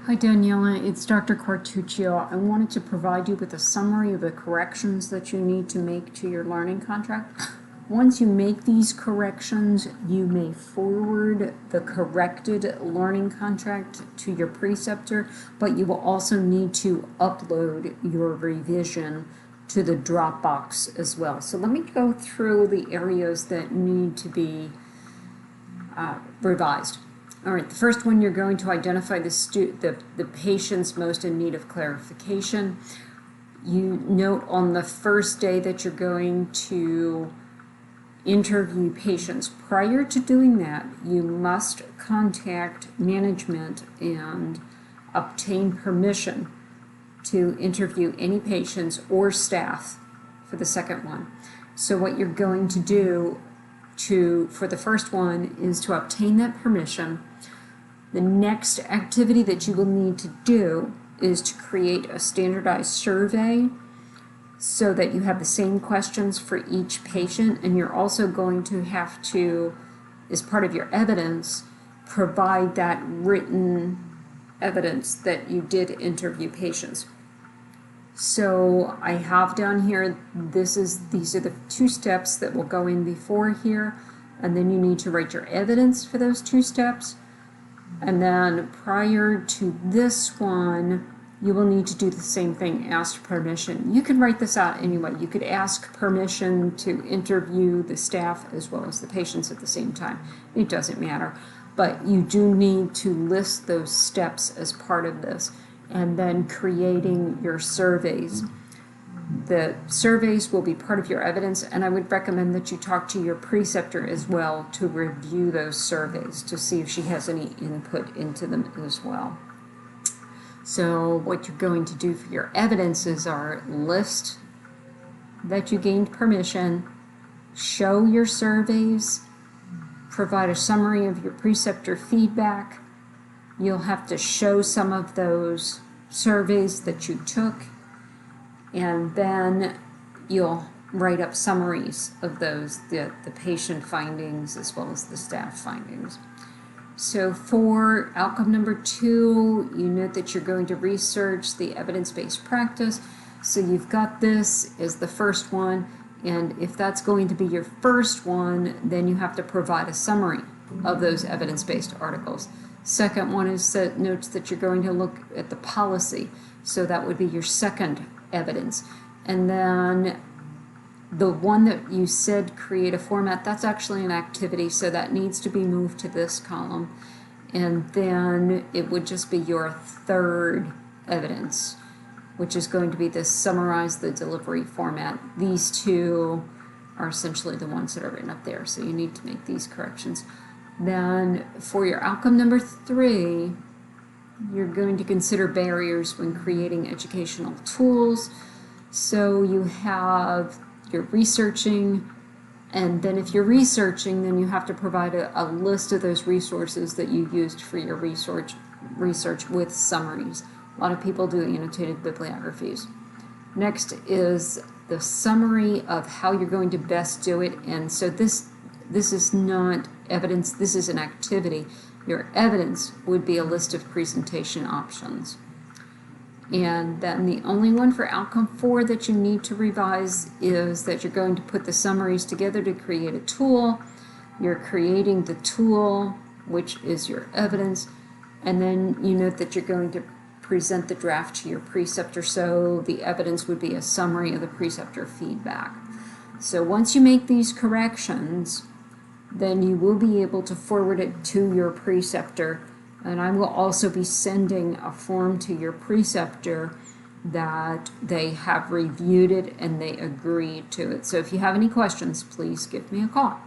Hi Daniela, it's Dr. Quartuccio. I wanted to provide you with a summary of the corrections that you need to make to your learning contract. Once you make these corrections, you may forward the corrected learning contract to your preceptor, but you will also need to upload your revision to the Dropbox as well. So let me go through the areas that need to be revised. All right, the first one, you're going to identify the patients most in need of clarification. You note on the first day that you're going to interview patients. Prior to doing that, you must contact management and obtain permission to interview any patients or staff for the second one. So what you're going to do for the first one is to obtain that permission. The next activity that you will need to do is to create a standardized survey so that you have the same questions for each patient, and you're also going to have to, as part of your evidence, provide that written evidence that you did interview patients. So I have down here, these are the two steps that will go in before here, and then you need to write your evidence for those two steps. And then prior to this one, you will need to do the same thing, ask permission. You can write this out anyway. You could ask permission to interview the staff as well as the patients at the same time. It doesn't matter. But you do need to list those steps as part of this, and then creating your surveys. The surveys will be part of your evidence, and I would recommend that you talk to your preceptor as well to review those surveys to see if she has any input into them as well. So what you're going to do for your evidences are list that you gained permission, show your surveys, provide a summary of your preceptor feedback. You'll have to show some of those surveys that you took, and then you'll write up summaries of those, the patient findings as well as the staff findings. So for outcome number 2, you note that you're going to research the evidence-based practice. So you've got this as the first one, and if that's going to be your first one, then you have to provide a summary of those evidence-based articles. Second one is that notes that you're going to look at the policy, so that would be your second evidence. And then the one that you said create a format, that's actually an activity, so that needs to be moved to this column. And then it would just be your third evidence, which is going to be this summarize the delivery format. These two are essentially the ones that are written up there, so you need to make these corrections. Then for your outcome number 3, you're going to consider barriers when creating educational tools. So you have your researching, and then if you're researching, then you have to provide a list of those resources that you used for your research with summaries. A lot of people do annotated bibliographies. Next is the summary of how you're going to best do it, and so this is not evidence, this is an activity. Your evidence would be a list of presentation options. And then the only one for outcome 4 that you need to revise is that you're going to put the summaries together to create a tool. You're creating the tool, which is your evidence, and then you note that you're going to present the draft to your preceptor, so the evidence would be a summary of the preceptor feedback. So once you make these corrections, then you will be able to forward it to your preceptor, and I will also be sending a form to your preceptor that they have reviewed it and they agreed to it. So if you have any questions, please give me a call.